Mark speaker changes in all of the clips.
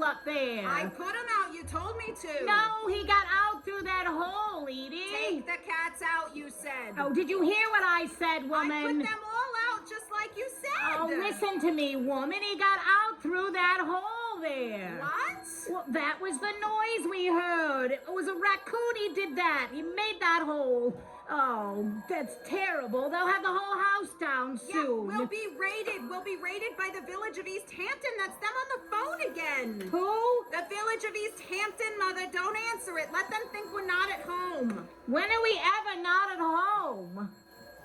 Speaker 1: up there?
Speaker 2: I put him out. You told me to.
Speaker 1: No, he got out through that hole, Edie.
Speaker 2: Take the cats out, you said.
Speaker 1: Oh, did you hear what I said, woman?
Speaker 2: I put them all out just like you said.
Speaker 1: Oh, listen to me, woman. He got out through that hole there.
Speaker 2: What?
Speaker 1: Well, that was the noise we heard. It was a raccoon. He did that. He made that hole. Oh, that's terrible. They'll have the whole house down soon.
Speaker 2: Yeah, we'll be raided. We'll be raided by the village of East Hampton. That's them on the phone again.
Speaker 1: Who?
Speaker 2: The village of East Hampton, Mother. Don't answer it. Let them think we're not at home.
Speaker 1: When are we ever not at home?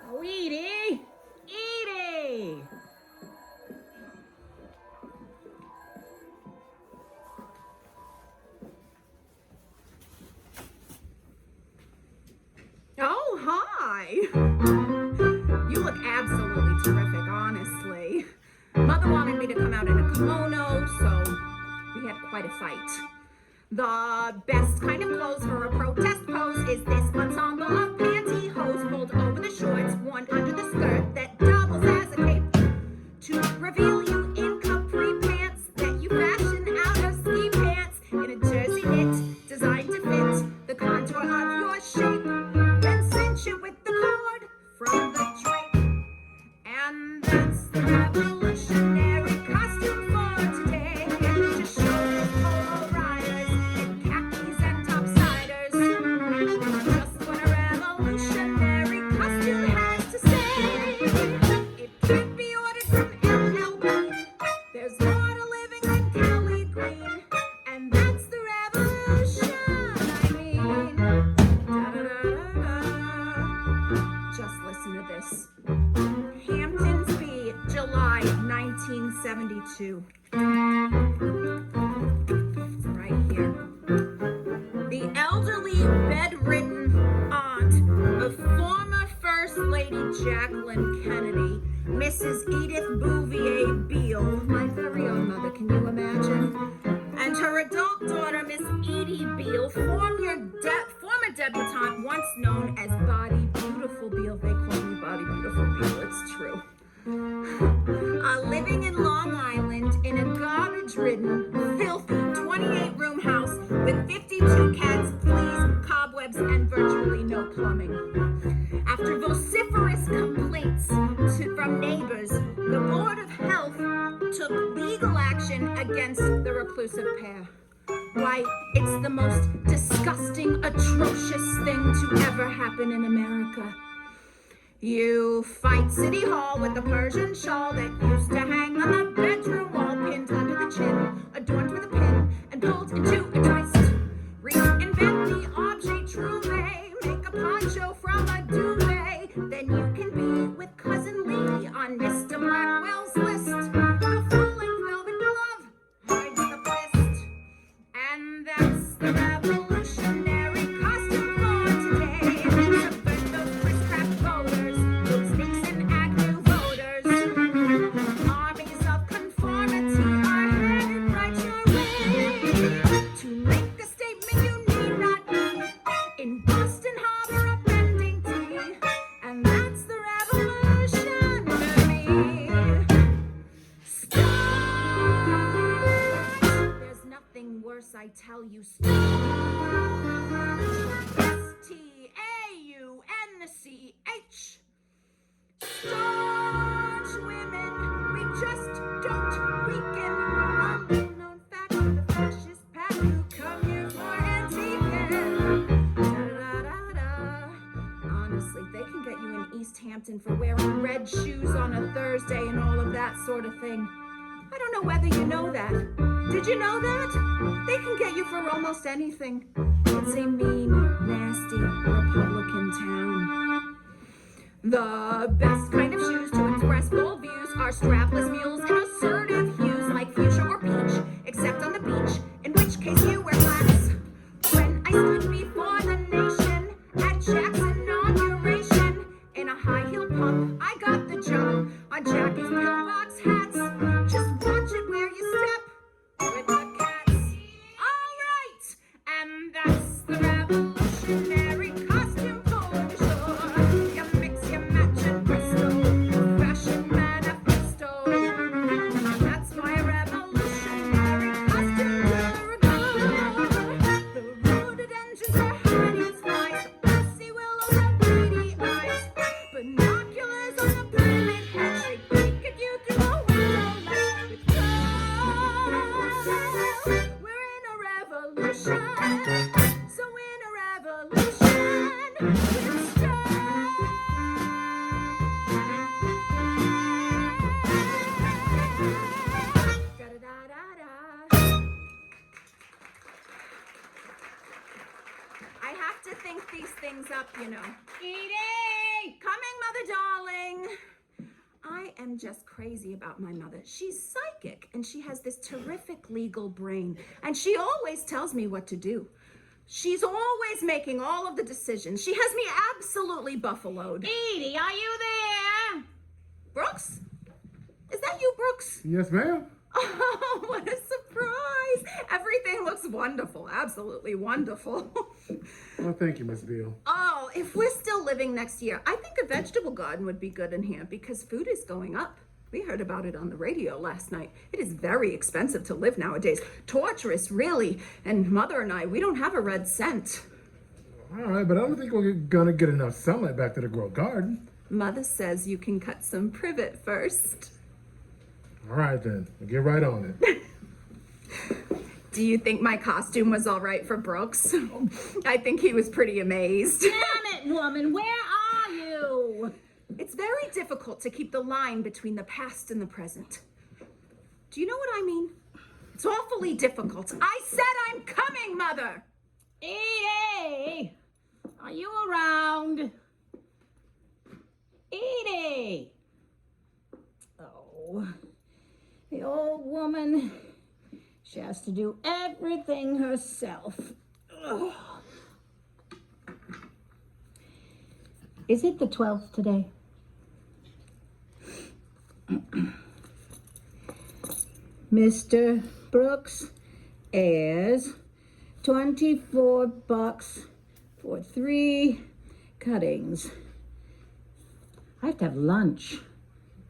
Speaker 1: Oh, Edie. Edie.
Speaker 2: Oh, hi. You look absolutely terrific, honestly. Mother wanted me to come out in a kimono, so we had quite a fight. The best kind of clothes for a protest pose is this ensemble of pantyhose pulled over the shorts, worn under the skirt that doubles as a cape to reveal you in capri pants that you fashion out of ski pants in a jersey knit designed to fit the contour of your shape. You with the cord from the drape, and that's the revolutionary costume for today. Just show the polo riders in khakis and topsiders just what a revolutionary costume has to say. It can't be ordered from LLB. There's more to living than Kelly Green, and that's the revolution. I mean, just listen to this. Hamptons Beach, July 1972. It's right here. The elderly, bedridden aunt of former First Lady Jacqueline Kennedy, Mrs. Edith Bouvier Beale, my very own mother, can you imagine? And her adult daughter, Miss Edie Beale, former debutante, once known as Body Beautiful Beale. They call me Body Beautiful Beale, it's true. Living in Long Island in a garbage-ridden, filthy 28-room house with 52 cats, fleas, cobwebs, and virtually no plumbing. After vociferous complaints from neighbors, the Board of Health took legal action against the reclusive pair. Why, it's the most disgusting, atrocious thing to ever happen in America. You fight City Hall with the Persian shawl that used to hang on the bedroom wall, pinned under the chin, adorned with a pin, and pulled into a twist. Reinvent the objet trouvé, make a poncho from a duvet, then you can be with Cousin Lee on Mr. Blackwell's list. A full-length velvet glove hides the fist, and that's the revolutionary costume for today. Subvert those Chris-crap voters, those Nixon Agnew voters. Armies of conformity are headed right your way. To make a statement you need not be in Boston Harbor a bending tea, and that's the revolutionary start. There's nothing worse, I tell you. Start. STAUNCH. Staunch women, we just don't weaken. A well-known fact, the fascist pack who come here for Antietam. Da-da-da-da-da. Honestly, they can get you in East Hampton for wearing red shoes on a Thursday and all of that sort of thing. I don't know whether you know that. Did you know that? They can get you for almost anything. It's a mean, nasty Republican town. The best kind of shoes to express bold views are strapless mules and assertive hues like fuchsia or peach, except on the beach, in which case you wear flats. When I stood before the nation at Jack's inauguration in a high-heel pump, I got the jump on Jackie's pillbox hats. Just watch it where you step with the cats. All right, and that's the revolutionary costume for the shore. You mix, you match, and presto, fashion manifesto. think these things up, you know.
Speaker 1: Edie!
Speaker 2: Coming, mother darling. I am just crazy about my mother. She's psychic, and she has this terrific legal brain, and she always tells me what to do. She's always making all of the decisions. She has me absolutely buffaloed.
Speaker 1: Edie, are you there?
Speaker 2: Brooks? Is that you, Brooks?
Speaker 3: Yes, ma'am.
Speaker 2: Oh, what a surprise. Everything looks wonderful. Absolutely wonderful.
Speaker 3: Well, thank you, Miss Beale.
Speaker 2: Oh, if we're still living next year, I think a vegetable garden would be good in here because food is going up. We heard about it on the radio last night. It is very expensive to live nowadays. Torturous, really. And Mother and I, we don't have a red cent.
Speaker 3: All right, but I don't think we're gonna get enough sunlight back to the grow garden.
Speaker 2: Mother says you can cut some privet first.
Speaker 3: All right, then. We'll get right on it.
Speaker 2: Do you think my costume was all right for Brooks? I think he was pretty amazed.
Speaker 1: Damn it, woman, where are you?
Speaker 2: It's very difficult to keep the line between the past and the present. Do you know what I mean? It's awfully difficult. I said I'm coming, Mother!
Speaker 1: Edie! Are you around? Edie! Oh, the old woman. She has to do everything herself. Ugh. Is it the 12th today? Mr. Brooks airs $24 for 3 cuttings. I have to have lunch.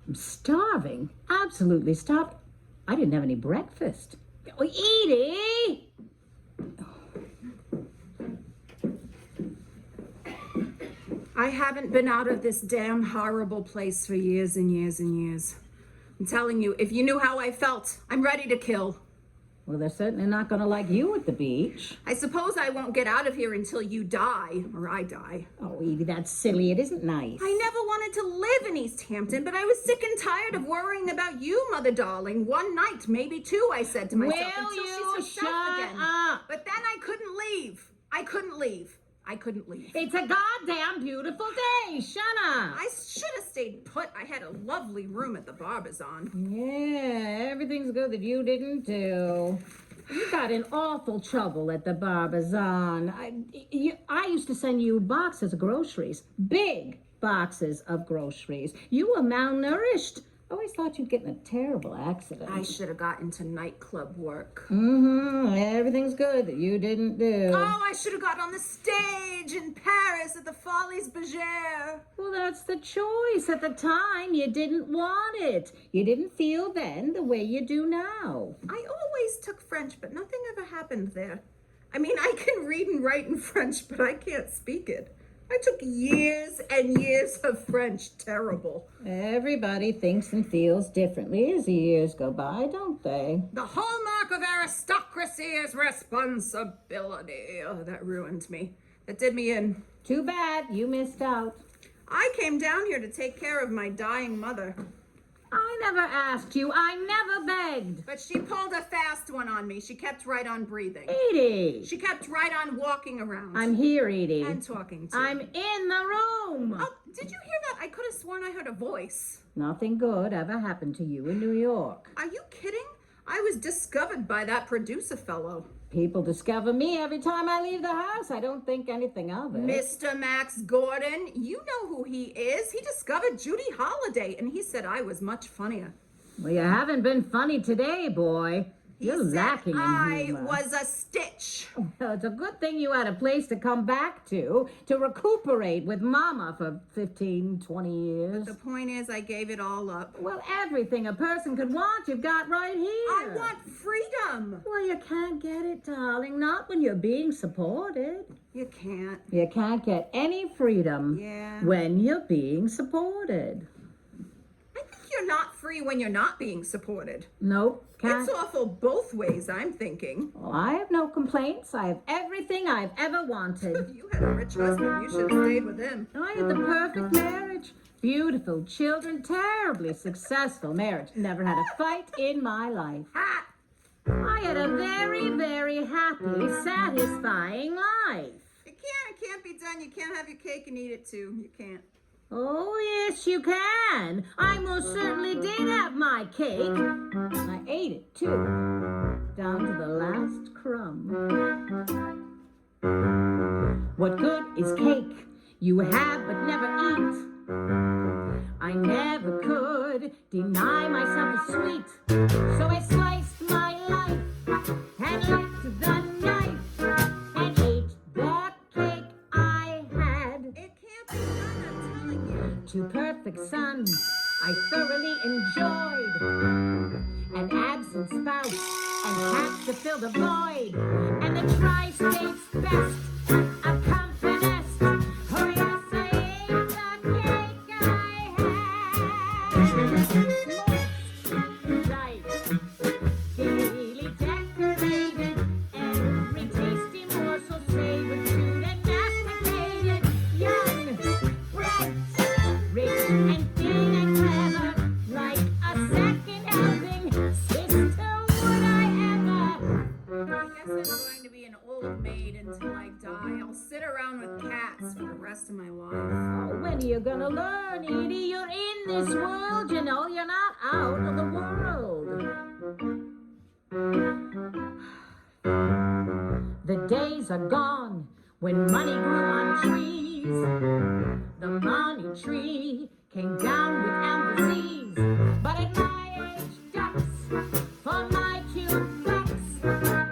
Speaker 1: I'm starving. Absolutely starving. I didn't have any breakfast. Oh, Edie!
Speaker 2: I haven't been out of this damn horrible place for years and years and years. I'm telling you, if you knew how I felt, I'm ready to kill.
Speaker 1: Well, they're certainly not going to like you at the beach.
Speaker 2: I suppose I won't get out of here until you die, or I die.
Speaker 1: Oh, Edie, that's silly. It isn't nice.
Speaker 2: I never wanted to live in East Hampton, but I was sick and tired of worrying about you, Mother darling. One night, maybe 2, I said to myself,
Speaker 1: Will
Speaker 2: until
Speaker 1: you
Speaker 2: she's herself
Speaker 1: shut
Speaker 2: again.
Speaker 1: up?
Speaker 2: But then I couldn't leave. I couldn't leave.
Speaker 1: It's a goddamn beautiful day. Shut up.
Speaker 2: I should have stayed put. I had a lovely room at the Barbizon.
Speaker 1: Yeah, everything's good that you didn't do. You got in awful trouble at the Barbizon. I used to send you boxes of groceries. Big boxes of groceries. You were malnourished. I always thought you'd get in a terrible accident.
Speaker 2: I should have got into nightclub work.
Speaker 1: Everything's good that you didn't do.
Speaker 2: Oh, I should have got on the stage in Paris at the Folies Bergère.
Speaker 1: Well, that's the choice. At the time, you didn't want it. You didn't feel then the way you do now.
Speaker 2: I always took French, but nothing ever happened there. I mean, I can read and write in French, but I can't speak it. I took years and years of French. Terrible.
Speaker 1: Everybody thinks and feels differently as the years go by, don't they?
Speaker 2: The hallmark of aristocracy is responsibility. Oh, that ruined me. That did me in.
Speaker 1: Too bad you missed out.
Speaker 2: I came down here to take care of my dying mother.
Speaker 1: I never asked you. I never begged.
Speaker 2: But she pulled a fast one on me. She kept right on breathing.
Speaker 1: Edie.
Speaker 2: She kept right on walking around.
Speaker 1: I'm here, Edie.
Speaker 2: And talking to
Speaker 1: I'm in the room.
Speaker 2: Oh, did you hear that? I could have sworn I heard a voice.
Speaker 1: Nothing good ever happened to you in New York.
Speaker 2: Are you kidding? I was discovered by that producer fellow.
Speaker 1: People discover me every time I leave the house. I don't think anything of it.
Speaker 2: Mr. Max Gordon, you know who he is. He discovered Judy Holliday, and he said I was much funnier.
Speaker 1: Well, you haven't been funny today, boy. You're
Speaker 2: He said
Speaker 1: lacking in
Speaker 2: I
Speaker 1: humor.
Speaker 2: was a stitch.
Speaker 1: Well, it's a good thing you had a place to come back to recuperate with Mama for 15, 20 years.
Speaker 2: The point is, I gave it all up.
Speaker 1: Well, everything a person could want, you've got right here.
Speaker 2: I want freedom.
Speaker 1: Well, you can't get it, darling. Not when you're being supported.
Speaker 2: You can't.
Speaker 1: You can't get any freedom when you're being supported.
Speaker 2: I think you're not free when you're not being supported.
Speaker 1: Nope. Can't.
Speaker 2: It's awful both ways, I'm thinking.
Speaker 1: Well, I have no complaints. I have everything I've ever wanted.
Speaker 2: You had a rich husband. You should have stayed with him.
Speaker 1: I had the perfect marriage. Beautiful children, terribly successful marriage. Never had a fight in my life.
Speaker 2: Ha!
Speaker 1: I had a very, very happy, satisfying life.
Speaker 2: You can't can't be done. You can't have your cake and eat it too. You can't.
Speaker 1: Oh, yes, you can. I most certainly did have my cake. I ate it, too, down to the last crumb. What good is cake you have but never eat? I never could deny myself a sweet, so I sliced my life and licked the knife and ate the cake I had.
Speaker 2: It can't be done, I'm telling you.
Speaker 1: Two perfect sons I thoroughly enjoyed, an absent spouse and cats to fill the void, and the tri-state's best of companies. Oh yes, I ate the cake I had. Right, gaily decorated, every tasty morsel savored, chewed and masticated, young, bright, rich and thin and clever, like a second helping. Sister, would I ever?
Speaker 2: I guess I'm going to be an old maid until I die. I'll sit around with cats for the rest of my life.
Speaker 1: Oh, when are you gonna learn, Edie? You're in this world, you know. You're not out of the world. The days are gone when money grew on trees. The money tree came down with elm disease. But at my age, ducks, for my cute bucks,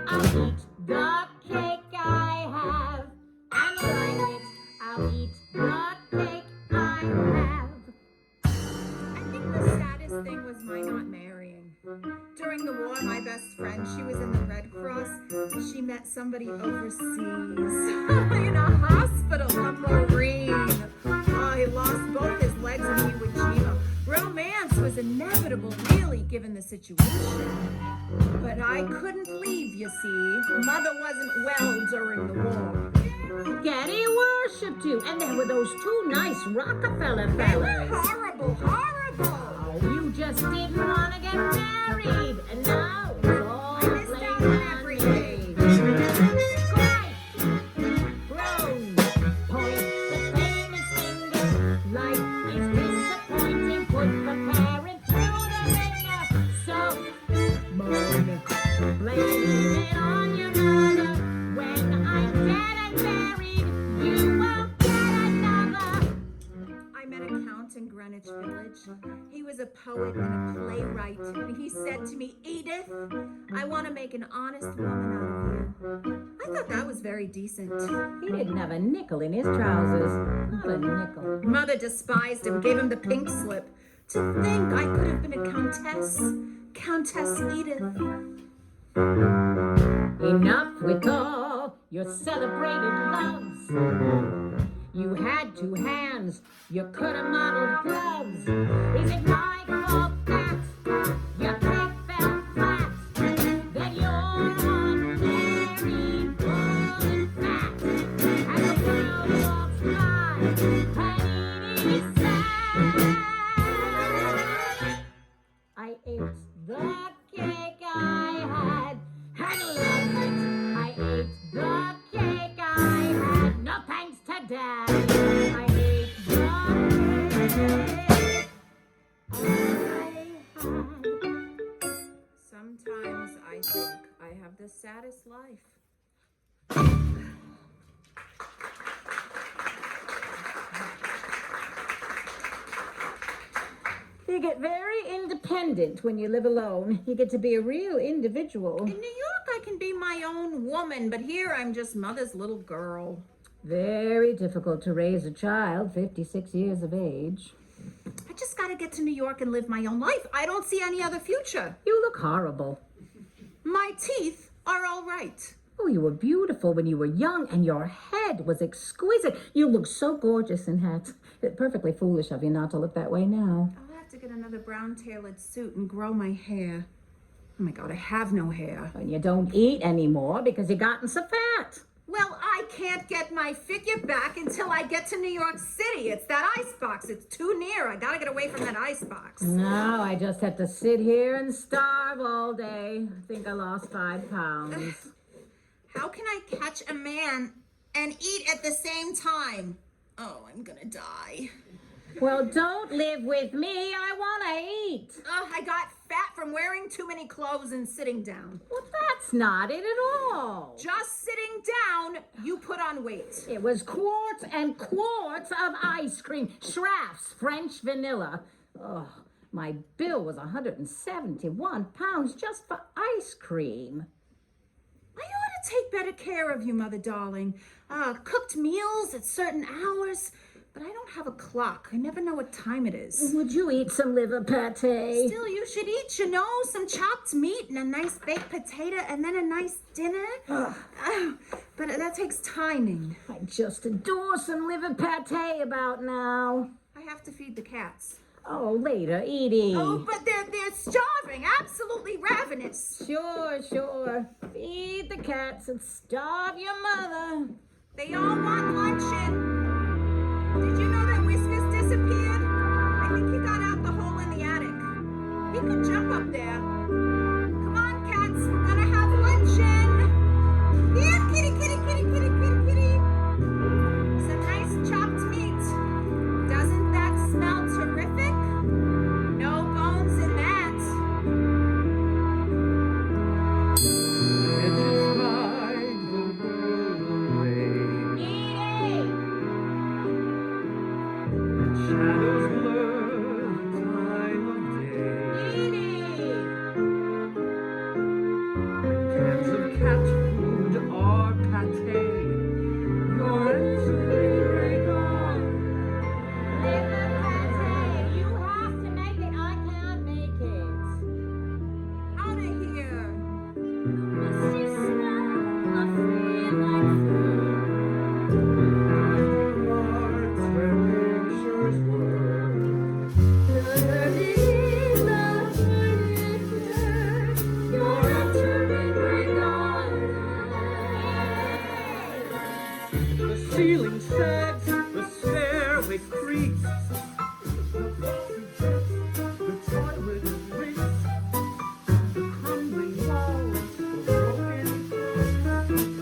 Speaker 1: I'll eat the cake I have. And like it, I'll eat the cake I have.
Speaker 2: I think the saddest thing was my not marrying. During the war, my best friend, she was in the Red Cross. She met somebody overseas in a hospital, a Marine. Oh, he lost both his legs in Iwo Jima. Romance was inevitable, really, given the situation. But I couldn't leave, you see. Mother wasn't well during the war.
Speaker 1: Getty worshipped you, and there were those two nice Rockefeller
Speaker 2: They were
Speaker 1: fellas.
Speaker 2: horrible, horrible.
Speaker 1: Oh, you just didn't want to get married, and now it's all
Speaker 2: I missed
Speaker 1: blame
Speaker 2: out on
Speaker 1: on
Speaker 2: everything.
Speaker 1: me. Cry, groan, point the famous finger. Life is disappointing. Put the parent through the ringer. So moan, blame it on your mother. When I'm dead and buried, you won't get another.
Speaker 2: I met a count in Greenwich Village. He was a poet and a playwright, and he said to me, Edith, I want to make an honest woman out of you. I thought that was very decent.
Speaker 1: He didn't have a nickel in his trousers. Not a nickel.
Speaker 2: Mother despised him, gave him the pink slip. To think I could have been a countess. Countess Edith.
Speaker 1: Enough with all your celebrated loves. You had two hands, you could have modeled gloves. Is it my fault that your cake fell flat? That you're unmarried, full and fat? And the world walks by, and it is sad. I ate the cake I had, and loved it. I ate the cake I had, no thanks to Dad. I ate the cake I had.
Speaker 2: Sometimes I think I have the saddest life.
Speaker 1: You get very independent when you live alone. You get to be a real individual.
Speaker 2: In New York, I can be my own woman, but here I'm just mother's little girl.
Speaker 1: Very difficult to raise a child 56 years of age.
Speaker 2: I just gotta get to New York and live my own life. I don't see any other future.
Speaker 1: You look horrible.
Speaker 2: My teeth are all right.
Speaker 1: Oh, you were beautiful when you were young, and your head was exquisite. You look so gorgeous in hats. It's perfectly foolish of you not to look that way now.
Speaker 2: I'll have to get another brown-tailored suit and grow my hair. Oh my God, I have no hair.
Speaker 1: And you don't eat anymore because you gotten so fat.
Speaker 2: Well, I can't get my figure back until I get to New York City. It's that icebox. It's too near. I gotta get away from that icebox.
Speaker 1: Now I just have to sit here and starve all day. I think I lost 5 pounds.
Speaker 2: How can I catch a man and eat at the same time. Oh, I'm gonna die.
Speaker 1: Well, don't live with me. I want to eat.
Speaker 2: Oh, I got fat from wearing too many clothes and sitting down.
Speaker 1: Well, that's not it at all.
Speaker 2: Just sitting down, you put on weight.
Speaker 1: It was quarts and quarts of ice cream. Schraff's French vanilla. Oh, my bill was 171 pounds just for ice cream.
Speaker 2: I ought to take better care of you, Mother darling. Cooked meals at certain hours, but I don't have a clock. I never know what time it is.
Speaker 1: Would you eat some liver pate?
Speaker 2: Still, you should eat, some chopped meat and a nice baked potato and then a nice dinner. But that takes timing.
Speaker 1: I just adore some liver pate about now.
Speaker 2: I have to feed the cats.
Speaker 1: Oh, later, Edie.
Speaker 2: Oh, but they're starving, absolutely ravenous.
Speaker 1: Sure. Feed the cats and starve your mother.
Speaker 2: They all want luncheon. Did you know that Whiskers disappeared? I think he got out the hole in the attic. He could jump up there. Come on, cats, we're gonna have luncheon. Here, kitty. Some nice chopped meat. Doesn't that smell terrific? No bones in that.
Speaker 4: Edges hide the world away.
Speaker 1: Edie!
Speaker 4: Shadows blur the time of day.
Speaker 1: Edie!
Speaker 4: Cans of cat food are pate. Your answering gone.
Speaker 1: Liver pate! You have to make it. I can't make it.
Speaker 2: Out of here.
Speaker 1: Misty smell, I feel like
Speaker 4: Hearts where pictures were.
Speaker 1: Burning the fire. You're entering my garden.
Speaker 4: The ceiling sags, the stairway creaks. The toilet leaks. The crumbling walls, the broken.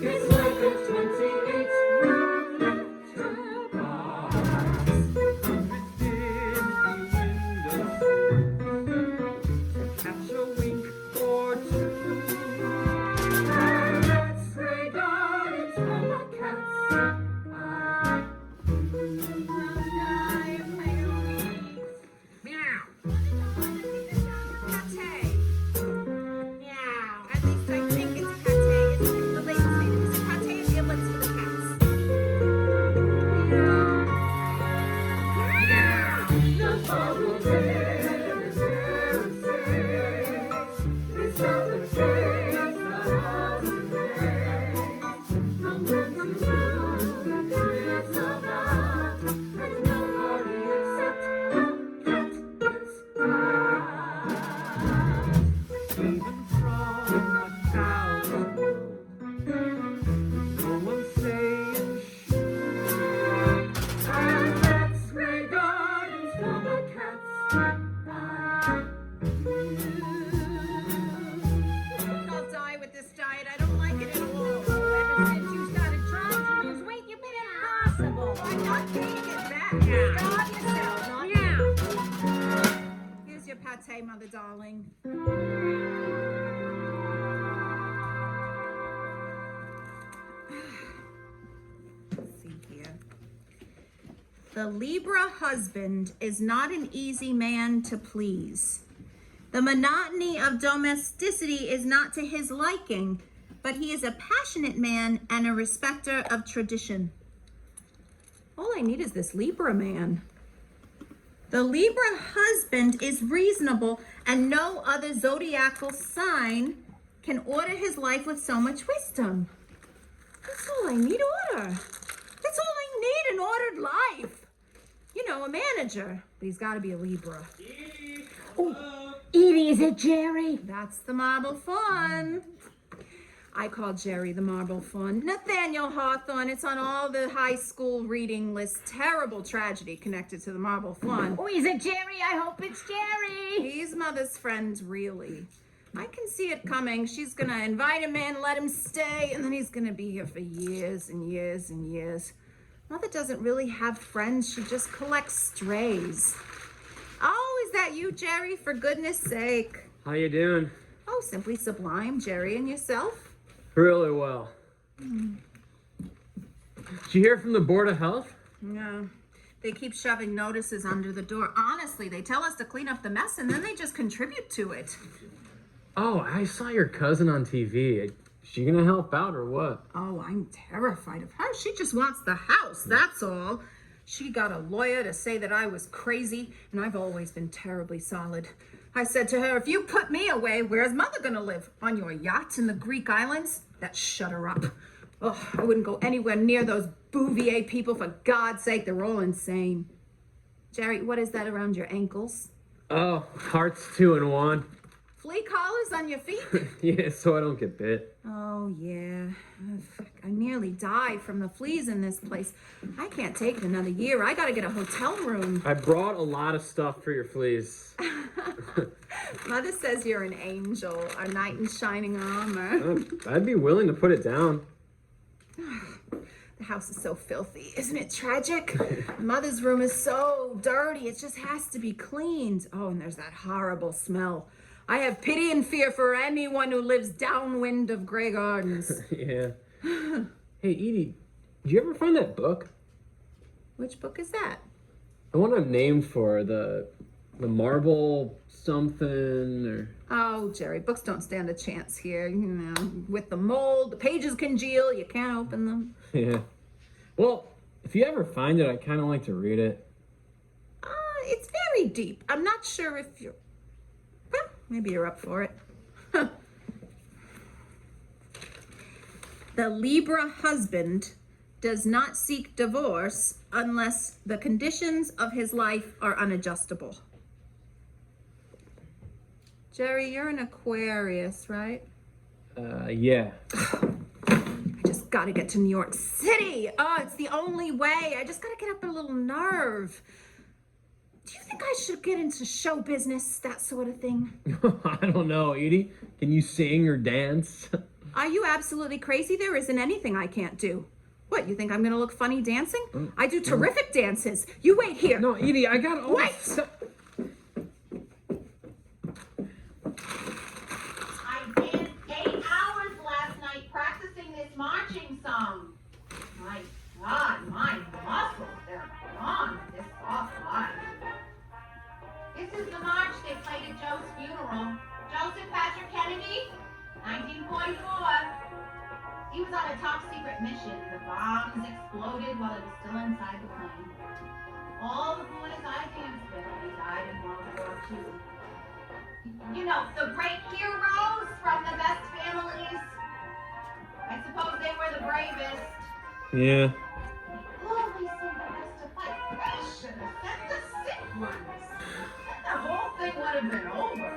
Speaker 4: It's like a 28-room letterbox. Within the windows to catch a wink or two. And that's where gardens for my cats.
Speaker 2: Pate. Meow. At least I think it's pate. The ladies say it is pate and giblets for the cats.
Speaker 4: The bubble tears, it's not the case, the house is there. From moon to moon, it's about, and nobody except the cat gets by. Even from a thousand worlds, no one's saying shh. And that's where gardens for my cats.
Speaker 2: I'll die with this diet. I don't like it at all.
Speaker 1: Ever since you started trying to lose weight, you've been impossible.
Speaker 2: I'm not taking it back. Starve yourself. Not Here's your pate, Mother darling. Let's see here. The Libra husband is not an easy man to please. The monotony of domesticity is not to his liking, but he is a passionate man and a respecter of tradition. All I need is this Libra man. The Libra husband is reasonable, and no other zodiacal sign can order his life with so much wisdom. That's all I need, order. That's all I need, an ordered life. You know, a manager, but he's got to be a Libra.
Speaker 1: Edie, is it Jerry?
Speaker 2: That's the marble fawn. I call Jerry the marble fawn. Nathaniel Hawthorne, it's on all the high school reading lists. Terrible tragedy connected to the marble fawn.
Speaker 1: Oh, is it Jerry? I hope it's Jerry.
Speaker 2: He's mother's friend, really. I can see it coming. She's gonna invite him in, let him stay, and then he's gonna be here for years and years and years. Mother doesn't really have friends. She just collects strays. Oh, is that you, Jerry? For goodness sake.
Speaker 5: How you doing?
Speaker 2: Oh, simply sublime, Jerry. And yourself?
Speaker 5: Really well. Did you hear from the Board of Health?
Speaker 2: No. They keep shoving notices under the door. Honestly, they tell us to clean up the mess and then they just contribute to it.
Speaker 5: Oh, I saw your cousin on TV. Is she gonna help out or what?
Speaker 2: Oh, I'm terrified of her. She just wants the house, that's all. She got a lawyer to say that I was crazy, and I've always been terribly solid. I said to her, if you put me away, where's Mother gonna live? On your yacht in the Greek islands? That shut her up. Oh, I wouldn't go anywhere near those Bouvier people, for God's sake. They're all insane. Jerry, what is that around your ankles?
Speaker 5: Oh, hearts 2 in 1.
Speaker 2: Flea collars on your feet?
Speaker 5: Yeah, so I don't get bit.
Speaker 2: Oh, yeah. Fuck, I nearly died from the fleas in this place. I can't take it another year. I gotta get a hotel room.
Speaker 5: I brought a lot of stuff for your fleas.
Speaker 2: Mother says you're an angel, a knight in shining armor.
Speaker 5: I'd be willing to put it down.
Speaker 2: The house is so filthy. Isn't it tragic? Mother's room is so dirty. It just has to be cleaned. Oh, and there's that horrible smell. I have pity and fear for anyone who lives downwind of Grey Gardens.
Speaker 5: Yeah. Hey, Edie, did you ever find that book?
Speaker 2: Which book is that?
Speaker 5: The one I'm named for, the marble something or...
Speaker 2: Oh, Jerry, books don't stand a chance here. You know, with the mold, the pages congeal, you can't open them.
Speaker 5: Yeah. Well, if you ever find it, I'd kind of like to read it.
Speaker 2: It's very deep. I'm not sure if you're... Well, maybe you're up for it. The Libra husband does not seek divorce unless the conditions of his life are unadjustable. Jerry, you're an Aquarius, right?
Speaker 5: Yeah.
Speaker 2: I just gotta get to New York City. Oh, it's the only way. I just gotta get up a little nerve. Do you think I should get into show business, that sort of thing?
Speaker 5: I don't know, Edie. Can you sing or dance?
Speaker 2: Are you absolutely crazy? There isn't anything I can't do. What, you think I'm gonna look funny dancing? I do terrific dances. You wait here.
Speaker 5: No, Edie, I got all
Speaker 2: Wait!
Speaker 6: I danced 8 hours last night practicing this marching song. My God, my muscles, they're gone at this soft life. This is the march they played at Joe's funeral. Joseph Patrick Kennedy, 1944. He was on a top secret mission. The bombs exploded while it was still inside the plane. All the boys I danced with, they died in World War II. You know, the great heroes from the best families. I suppose they were the bravest.
Speaker 5: Yeah.
Speaker 6: Always seemed the best to fight. They should have sent the sick ones. Then the whole thing would have been over.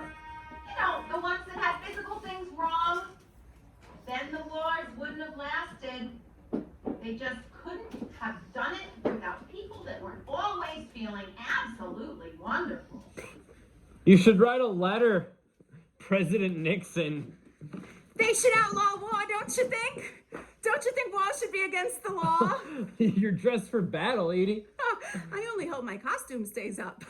Speaker 6: You know, the ones that had physical things wrong. Then the wars wouldn't have lasted. They just couldn't have done it without people that weren't always feeling absolutely wonderful.
Speaker 5: You should write a letter, President Nixon.
Speaker 2: They should outlaw war, don't you think? Don't you think war should be against the law?
Speaker 5: You're dressed for battle, Edie.
Speaker 2: Oh, I only hope my costume stays up.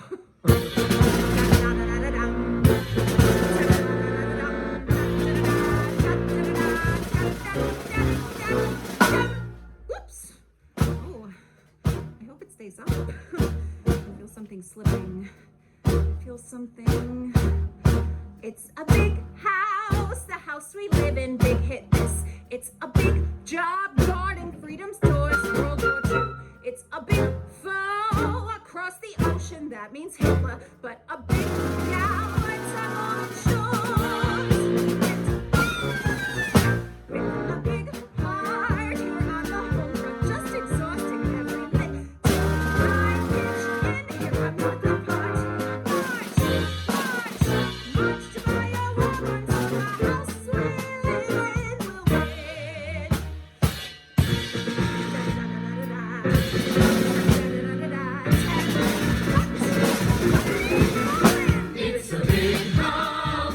Speaker 2: Whoops. Oh, I hope it stays up. I feel something slipping. I feel something. It's a big house, the house we live in, big hit this. It's a big job, guarding freedom's doors, World War II. It's a big foe across the ocean, that means Hitler, but a big gallant's on all the shores. With a big heart, here on the home front, just exhausting every minute. I pitch in, here I'm not the part. March, march, march to my own woman, to the house we live in, we'll win.
Speaker 4: It's a big house.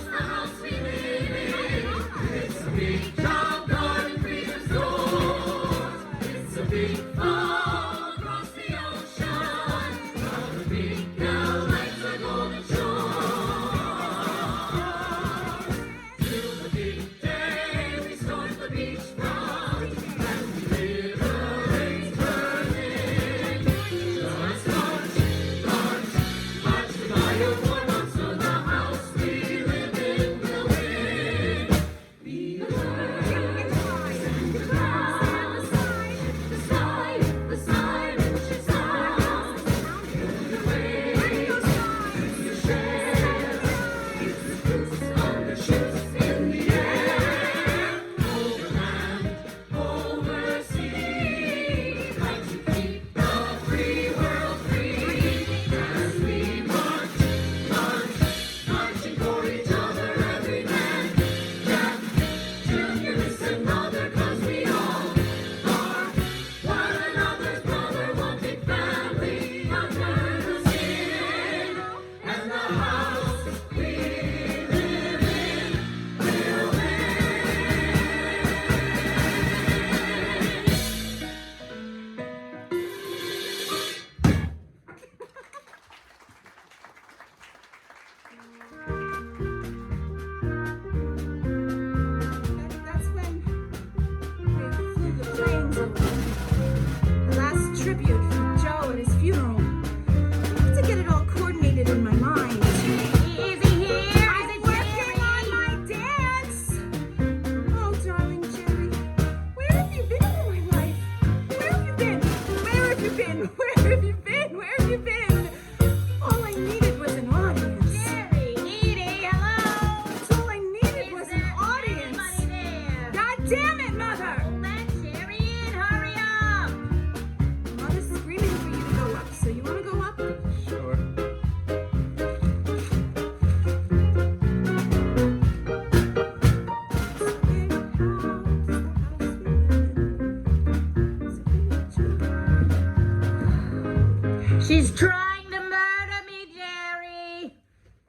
Speaker 1: She's trying to murder me, Jerry.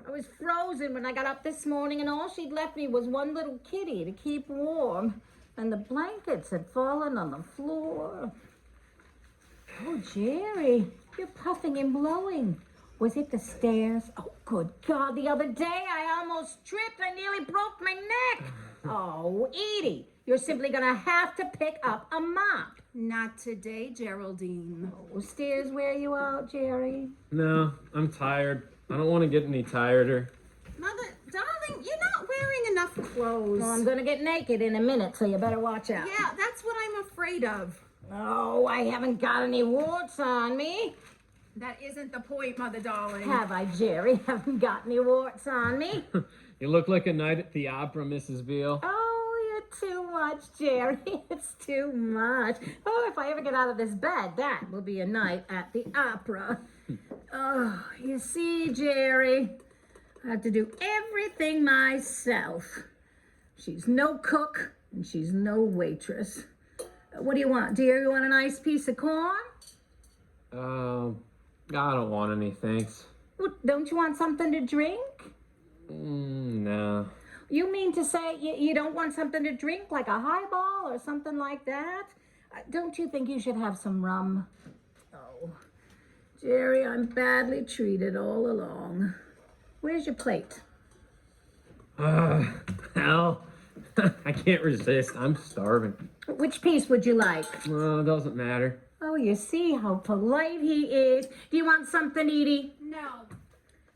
Speaker 1: I was frozen when I got up this morning, and all she'd left me was one little kitty to keep warm. And the blankets had fallen on the floor. Oh, Jerry, you're puffing and blowing. Was it the stairs? Oh, good God, the other day I almost tripped. I nearly broke my neck. Oh, Edie, you're simply gonna have to pick up a mop.
Speaker 2: Not today, Geraldine.
Speaker 1: Oh, stairs wear you out, Jerry?
Speaker 5: No, I'm tired. I don't want to get any tireder.
Speaker 2: Mother, darling, you're not wearing enough clothes.
Speaker 1: Well, I'm gonna get naked in a minute, so you better watch out.
Speaker 2: Yeah, that's what I'm afraid of.
Speaker 1: Oh, I haven't got any warts on me.
Speaker 2: That isn't the point, Mother darling.
Speaker 1: Have I, Jerry? Haven't got any warts on me?
Speaker 5: You look like a night at the opera, Mrs. Beale.
Speaker 1: Oh, you're too much, Jerry. It's too much. Oh, if I ever get out of this bed, that will be a night at the opera. Oh, you see, Jerry, I have to do everything myself. She's no cook, and she's no waitress. What do you want, dear? You want a nice piece of corn?
Speaker 5: I don't want any, thanks.
Speaker 1: Well, don't you want something to drink?
Speaker 5: No.
Speaker 1: You mean to say you don't want something to drink, like a highball or something like that? Don't you think you should have some rum? Oh, Jerry, I'm badly treated all along. Where's your plate?
Speaker 5: Hell. I can't resist. I'm starving.
Speaker 1: Which piece would you like?
Speaker 5: Well, it doesn't matter.
Speaker 1: Oh, you see how polite he is. Do you want something, Edie?
Speaker 2: No,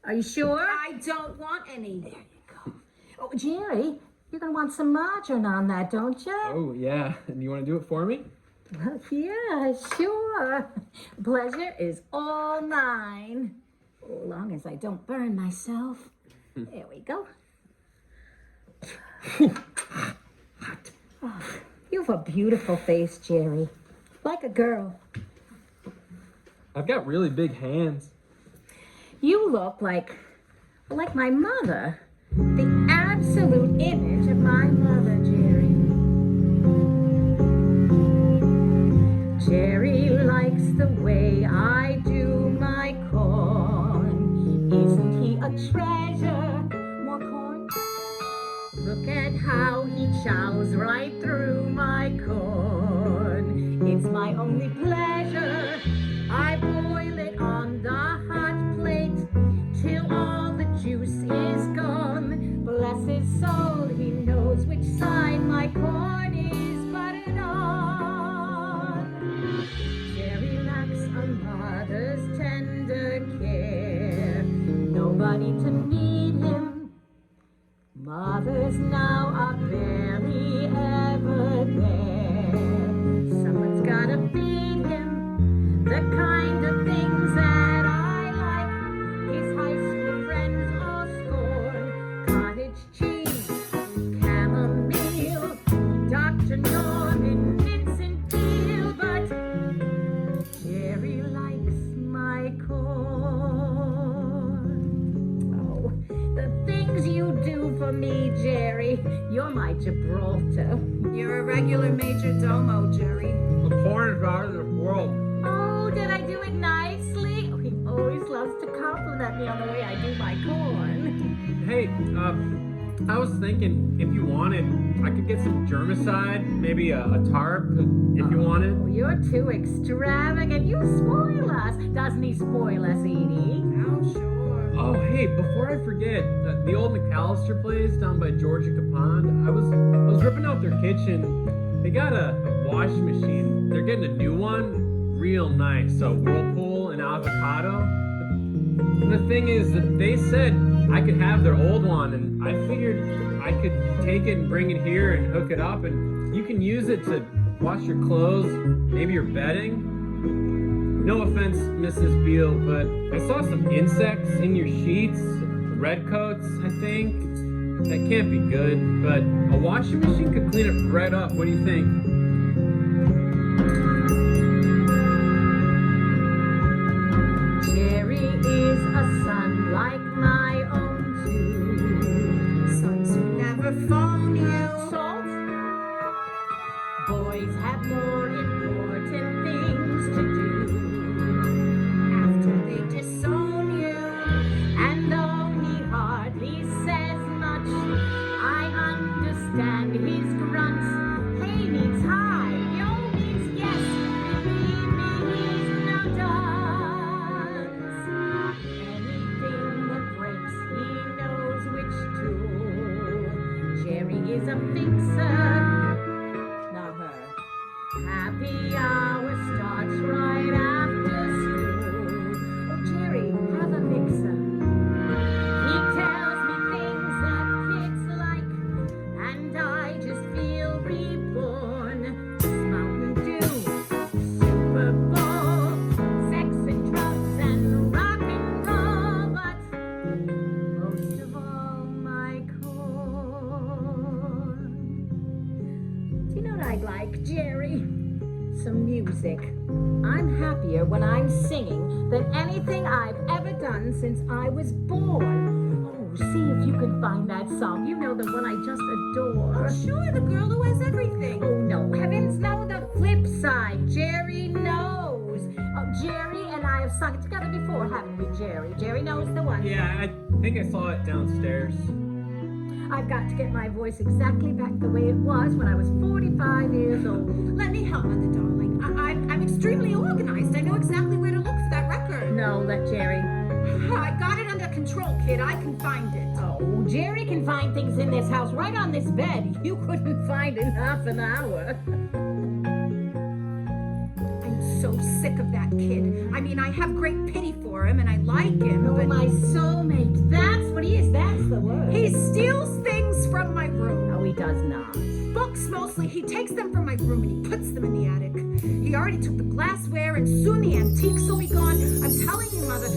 Speaker 1: Are you sure?
Speaker 2: I don't want any.
Speaker 1: Oh, Jerry, you're going to want some margarine on that, don't you?
Speaker 5: Oh, yeah. And you want to do it for me?
Speaker 1: Well, yeah, sure. Pleasure is all mine. As long as I don't burn myself. There we go. Oh, you have a beautiful face, Jerry. Like a girl.
Speaker 5: I've got really big hands.
Speaker 1: You look like my mother. The absolute image of my mother, Jerry. Jerry likes the way I do my corn. Isn't he a treasure? More corn? Look at how he chows right through my corn. It's my only pleasure. I boil it on the hot plate till all the juice is gone. Bless his soul, he knows which side my corn is buttered on. Jerry lacks a mother's tender care. Nobody to need him. Mothers now are barely ever there. Someone's gotta feed him the kind of things that I like. His high school friends all scorn. Cottage cheese, chamomile, Dr. Norman, Vincent Peale, but Jerry likes my corn. Oh, the things you do for me, Jerry. You're my Gibraltar.
Speaker 2: You're a regular major domo, Jerry.
Speaker 5: The corn is out of this world.
Speaker 1: Oh, did I do it nicely? Oh, he always loves to compliment me on the way I do my corn.
Speaker 5: Hey, I was thinking if you wanted, I could get some germicide, maybe a tarp, if you
Speaker 1: Oh,
Speaker 5: wanted.
Speaker 1: you're too extravagant. You spoil us. Doesn't he spoil us, Edie?
Speaker 2: Oh, sure.
Speaker 5: Oh, hey, before I forget, the old McAllister place down by Georgia Pond, I was ripping out their kitchen. They got a washing machine. They're getting a new one, real nice. So Whirlpool and avocado. And the thing is that they said I could have their old one, and I figured I could take it and bring it here and hook it up, and you can use it to wash your clothes, maybe your bedding. No offense, Mrs. Beale, but I saw some insects in your sheets, redcoats, I think. That can't be good, but a washing machine could clean it right up. What do you think?
Speaker 1: Jerry is a son like my own too.
Speaker 2: Sons who never phone you.
Speaker 1: Salt? Boys have more important things to do. After Jerry is a fixer. Not her. Happy hour starts right after school. Oh, Jerry, have a mixer. He tells me things that kids like, and I just feel reborn. Mountain Dew, Super Bowl, sex and drugs and rock and roll, but most of all, my corn. Do you know what I'd like, Jerry? Some music. I'm happier when I'm singing than anything I've ever done since I was born. Oh, see if you can find that song. You know the one I just adore.
Speaker 2: Oh, sure, the girl who has everything.
Speaker 1: Oh, no, heavens, no, the flip side. Jerry knows. Oh, Jerry and I have sung it together before, haven't we, Jerry? Jerry knows the one.
Speaker 5: Yeah, I think I saw it downstairs.
Speaker 1: I've got to get my voice exactly back the way it was when I was 45 years old.
Speaker 2: Let me help, Mother Darling. I'm extremely organized. I know exactly where to look for that record.
Speaker 1: No, let Jerry.
Speaker 2: I got it under control, kid. I can find it.
Speaker 1: Oh, Jerry can find things in this house right on this bed you couldn't find in half an hour.
Speaker 2: I'm so sick of that kid. I mean, I have great pity for him and I like him,
Speaker 1: Oh,
Speaker 2: but
Speaker 1: my soulmate. That's what he is. That's the word.
Speaker 2: he steals things from my room.
Speaker 1: No, he does not.
Speaker 2: Books mostly. He takes them from my room and he puts them in the attic. He already took the glassware and soon the antiques will be gone. I'm telling you, Mother,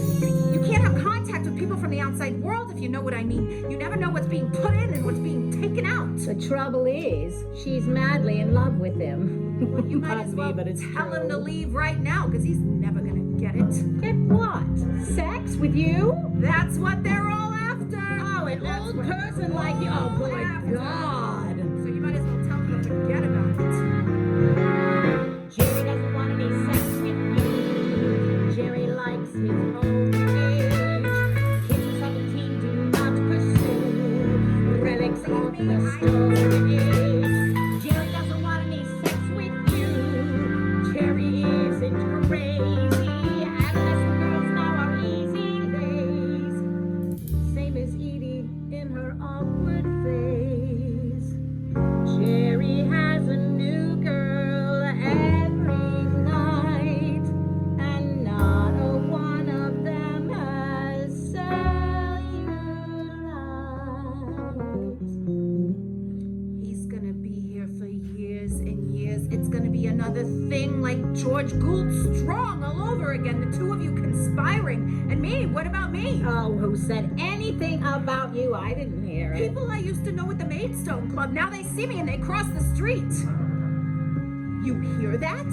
Speaker 2: you can't have contact with people from the outside world if you know what I mean. You never know what's being put in and what's being taken out.
Speaker 1: The trouble is, she's madly in love with him.
Speaker 2: Well, you might as
Speaker 1: Pardon
Speaker 2: well
Speaker 1: me, but it's
Speaker 2: tell him to
Speaker 1: true.
Speaker 2: leave right now because he's never going to get it.
Speaker 1: Get what? Sex with you?
Speaker 2: That's what they're all after.
Speaker 1: Oh, an
Speaker 2: That's
Speaker 1: old
Speaker 2: what
Speaker 1: person
Speaker 2: they're
Speaker 1: like you. Oh,
Speaker 2: all
Speaker 1: boy,
Speaker 2: after.
Speaker 1: God.
Speaker 2: So you might as well tell him to forget about it.
Speaker 1: Jerry doesn't want any sex with you. Jerry likes his own age. Kids 17 do not pursue relics of the stone age. Jerry doesn't want any sex with you. Jerry isn't crazy. Adolescent girls now are easy days. Same as Edie in her awkward phase. Jerry has a new girl every night, and not a one of them has cellulite.
Speaker 2: He's gonna be here for years and years. It's gonna be another thing like George Gould Strong all over again. The two of you conspiring. And me, what about me?
Speaker 1: Oh, who said anything about you? I didn't hear it.
Speaker 2: People I used to know at the Maidstone Club, now they see me and they cross the street. You hear that?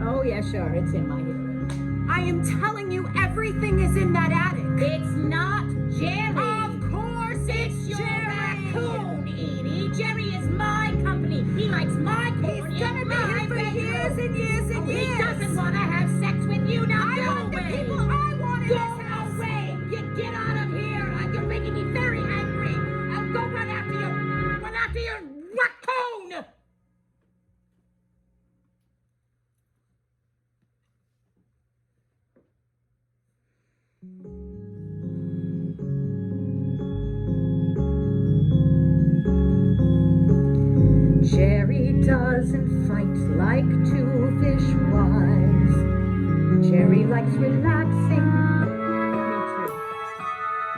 Speaker 1: Oh, yeah, sure, it's in my hearing.
Speaker 2: I am telling you, everything is in that attic.
Speaker 1: It's not Jerry.
Speaker 2: Of course
Speaker 1: It's your
Speaker 2: Jerry.
Speaker 1: raccoon, Edie. Jerry is my company. He likes my corn
Speaker 2: He's gonna
Speaker 1: in
Speaker 2: be
Speaker 1: my
Speaker 2: here for
Speaker 1: bedroom.
Speaker 2: years and years and
Speaker 1: Oh,
Speaker 2: years.
Speaker 1: he doesn't want to have sex with you. Now
Speaker 2: I
Speaker 1: go
Speaker 2: want the
Speaker 1: away.
Speaker 2: people I want in
Speaker 1: Go
Speaker 2: this house.
Speaker 1: away. Get out of here. You're making me very angry. Go run after your raccoon. Jerry doesn't fight like two fishwives. Jerry likes relaxing. Me too.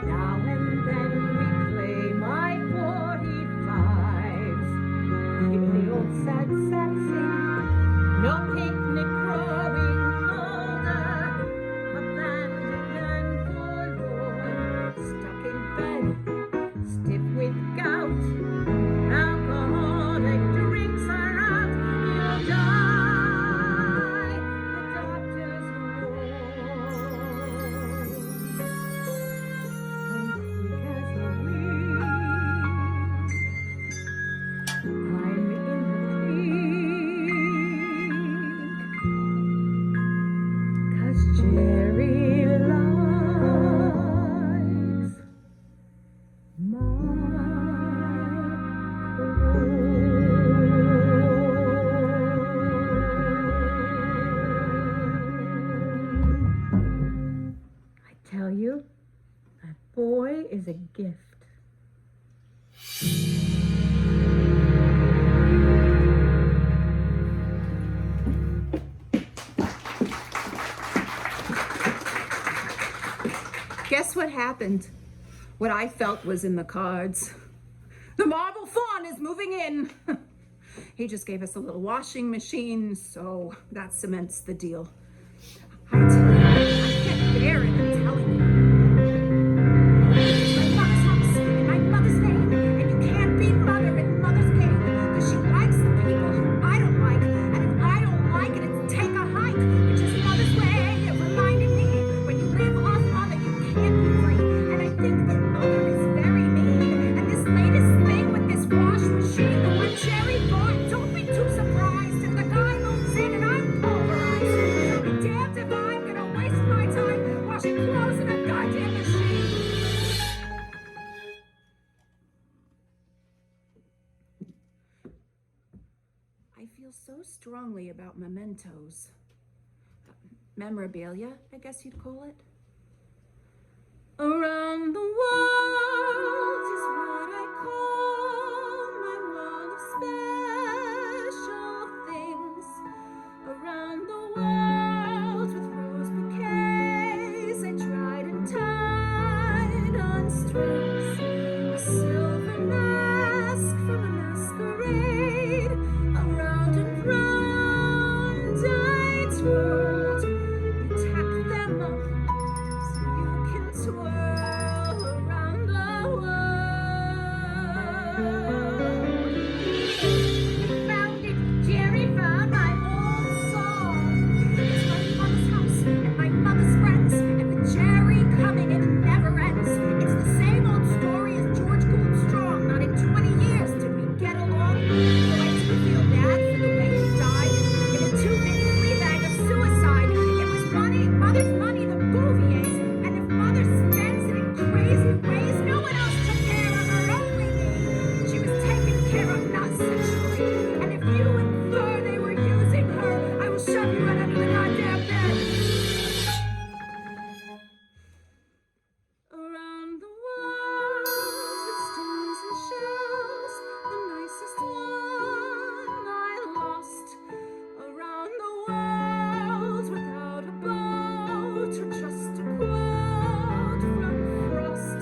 Speaker 1: Now and then we play my 45s. Hear the old sad sing. No picnic growing older. Abandoned and forlorn. Stuck in bed, stiff with gout. Alcoholic drinks are out. You'll die. The doctors warn. And quick as a wing, I'm in the pink.
Speaker 2: happened. What I felt was in the cards. The marble fawn is moving in. He just gave us a little washing machine, so that cements the deal. I tell you, I can't bear it, I'm telling you. It's my mother's house in my mother's name, and you can't beat mother in mother's game, because she likes the people who I don't like, and if I don't like it, it's take a hike, which is mother's way of reminding me when you live off mother, you can't be free. And I think that mother is very mean, and this latest thing with this wash machine, the one Jerry bought, don't be too surprised if the guy moves in and I'm pulverized. I'll be damned if I'm gonna waste my time washing clothes in a goddamn machine. I feel so strongly about mementos. Memorabilia, I guess you'd call it. Around the world is what I call my wall of special things. Around the world with rose bouquets I tried and tied on strings. A silver mask from a masquerade. Around and round I twirled. You tack them up so you can twirl around the world. Found it, Jerry found my old song. It's my mother's house and my mother's friends, and with Jerry coming it never ends. It's the same old story as George Gould Strong. Not in 20 years did we get along. Though I do feel bad for the way he died in a 2-minute flea bag of suicide. It was money, mother's money, the Bouvier's, and if mother spends it in crazy ways, no one else took care of her, only me. She was taken care of, not sexually. And if you infer they were using her, I will shove you right under the goddamn bed. Around the world with stones and shells, the nicest one I lost. Around the world without a boat or just a quote from Frost.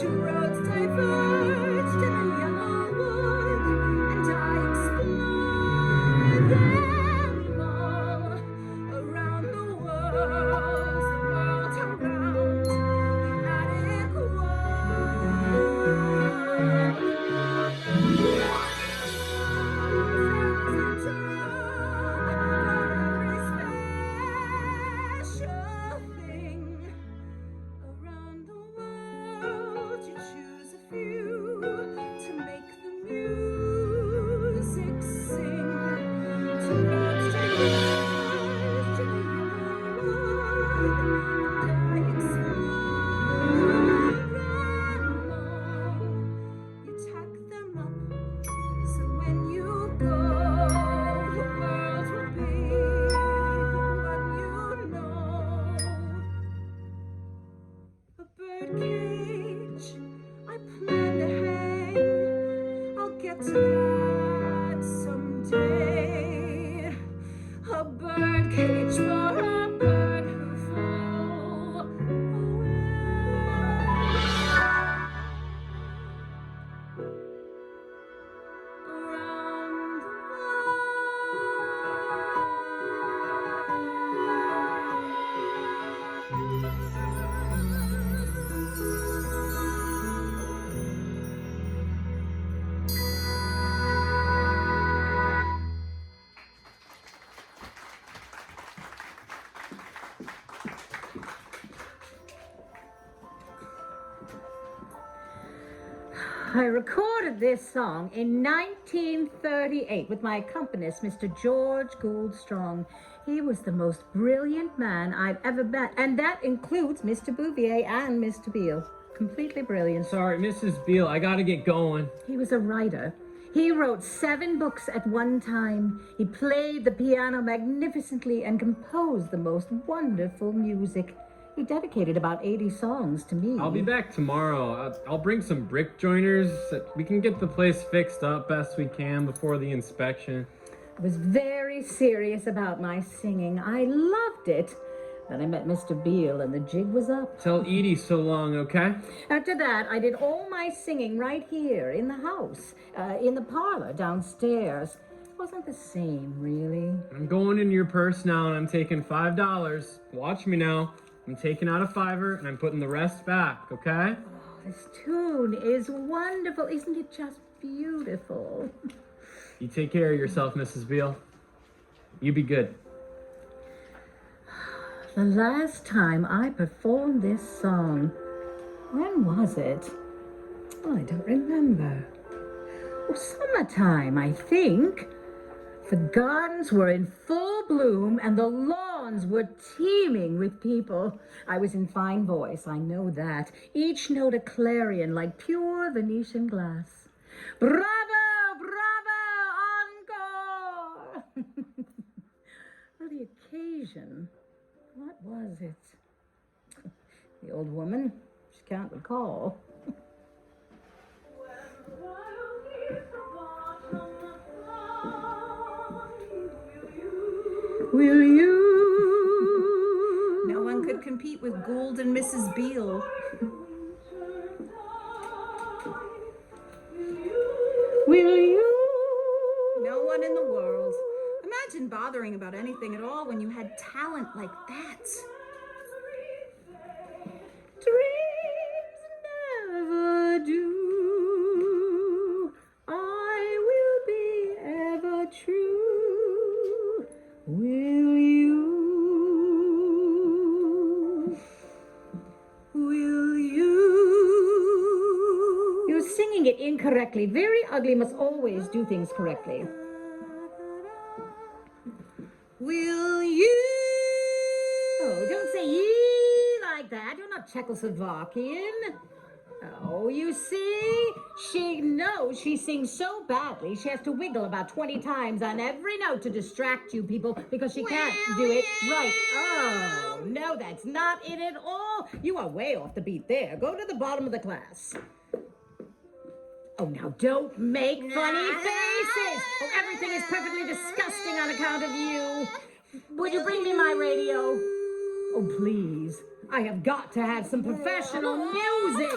Speaker 2: Two roads diverged in a yellow wood, and I explored them all. Around the world around the attic special thing. Around the world you choose a few to make the music sing. Two roads diverged in a yellow wood, and I explored them all. You tack them up so when you go, the world will be what you know. A bird cage I plan to hang. I'll get to that someday. A bird cage for a bird who flew away. Around the
Speaker 1: I recorded this song in 1938 with my accompanist, Mr. George Gould Strong. He was the most brilliant man I've ever met, and that includes Mr. Bouvier and Mr. Beale. Completely brilliant.
Speaker 5: Sorry, Mrs. Beale, I gotta get going.
Speaker 1: He was a writer. He wrote 7 books at one time. He played the piano magnificently and composed the most wonderful music. He dedicated about 80 songs to me.
Speaker 5: I'll be back tomorrow. I'll bring some brick joiners. We can get the place fixed up best we can before the inspection.
Speaker 1: I was very serious about my singing. I loved it. Then I met Mr. Beale, and the jig was up.
Speaker 5: Tell Edie so long, okay?
Speaker 1: After that, I did all my singing right here in the house, in the parlor downstairs. Wasn't the same, really.
Speaker 5: I'm going into your purse now and I'm taking $5. Watch me now. I'm taking out a $5 and I'm putting the rest back, okay?
Speaker 1: Oh, this tune is wonderful. Isn't it just beautiful?
Speaker 5: You take care of yourself, Mrs. Beale. You be good.
Speaker 1: The last time I performed this song, when was it? Oh, I don't remember. Oh, summertime, I think. The gardens were in full bloom and the lawns were teeming with people. I was in fine voice, I know that. Each note a clarion like pure Venetian glass. Bravo, bravo, encore! Well, the occasion, what was it? The old woman, she can't recall. Will you?
Speaker 2: No one could compete with Gould and Mrs. Beale.
Speaker 1: Will you?
Speaker 2: No one in the world. Imagine bothering about anything at all when you had talent like that.
Speaker 1: Dreams never do. I will be ever true. Will you?
Speaker 2: Will you?
Speaker 1: You're singing it incorrectly. Very ugly must always do things correctly.
Speaker 2: Will you?
Speaker 1: Oh, don't say ye like that. You're not Czechoslovakian. Oh, you see? She knows she sings so badly, she has to wiggle about 20 times on every note to distract you people because she can't do it right. Oh, no, that's not it at all. You are way off the beat there. Go to the bottom of the class. Oh, now don't make funny faces. Oh, everything is perfectly disgusting on account of you. Would you bring me my radio? Oh, please. I have got to have some professional music.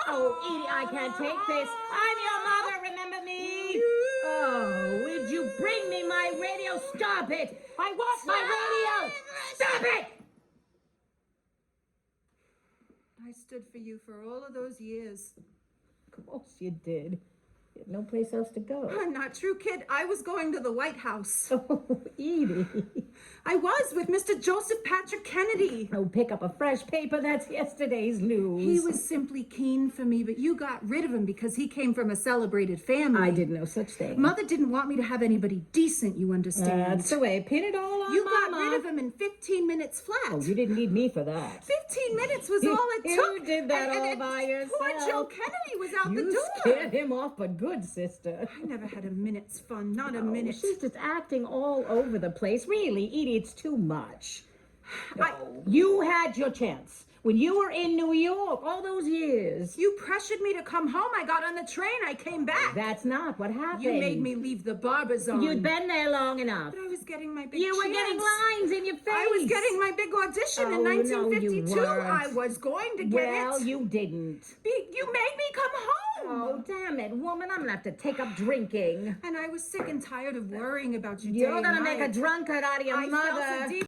Speaker 1: Oh, Edie, I can't take this. I'm your mother, remember me? Oh, would you bring me my radio? Stop it. I want my radio. Stop it.
Speaker 2: I stood for you for all of those years.
Speaker 1: Of course you did. You had no place else to go.
Speaker 2: Not true, kid. I was going to the White House.
Speaker 1: Oh, Edie.
Speaker 2: I was with Mr. Joseph Patrick Kennedy.
Speaker 1: Oh, pick up a fresh paper. That's yesterday's news.
Speaker 2: He was simply keen for me, but you got rid of him because he came from a celebrated family.
Speaker 1: I did no such thing.
Speaker 2: Mother didn't want me to have anybody decent, you understand.
Speaker 1: That's the way. Pin it all on
Speaker 2: You
Speaker 1: Mama.
Speaker 2: got rid of him in 15 minutes flat.
Speaker 1: Oh, you didn't need me for that.
Speaker 2: 15 minutes was all it
Speaker 1: You
Speaker 2: took.
Speaker 1: did that
Speaker 2: And
Speaker 1: all by
Speaker 2: Poor
Speaker 1: yourself.
Speaker 2: Joe Kennedy was out the
Speaker 1: You
Speaker 2: door.
Speaker 1: scared him off, but good, sister.
Speaker 2: I never had a minute's fun, not a
Speaker 1: Oh,
Speaker 2: minute.
Speaker 1: she's just acting all over the place. Really, Edie, it's too much.
Speaker 2: I-
Speaker 1: No, you had your chance. When you were in New York all those years.
Speaker 2: You pressured me to come home. I got on the train. I came back.
Speaker 1: That's not what happened.
Speaker 2: You made me leave the barber zone.
Speaker 1: You'd been there long enough.
Speaker 2: But I was getting my big
Speaker 1: You were
Speaker 2: chance.
Speaker 1: getting lines in your face.
Speaker 2: I was getting my big audition
Speaker 1: Oh,
Speaker 2: in
Speaker 1: no, you
Speaker 2: 1952.
Speaker 1: weren't.
Speaker 2: I was going to get
Speaker 1: Well,
Speaker 2: it.
Speaker 1: you didn't.
Speaker 2: You made me come home.
Speaker 1: Oh, damn it, woman. I'm gonna have to take up drinking.
Speaker 2: And I was sick and tired of worrying about you
Speaker 1: You're
Speaker 2: day
Speaker 1: gonna
Speaker 2: and
Speaker 1: make a
Speaker 2: night.
Speaker 1: drunkard out of your
Speaker 2: I
Speaker 1: mother.
Speaker 2: felt so deep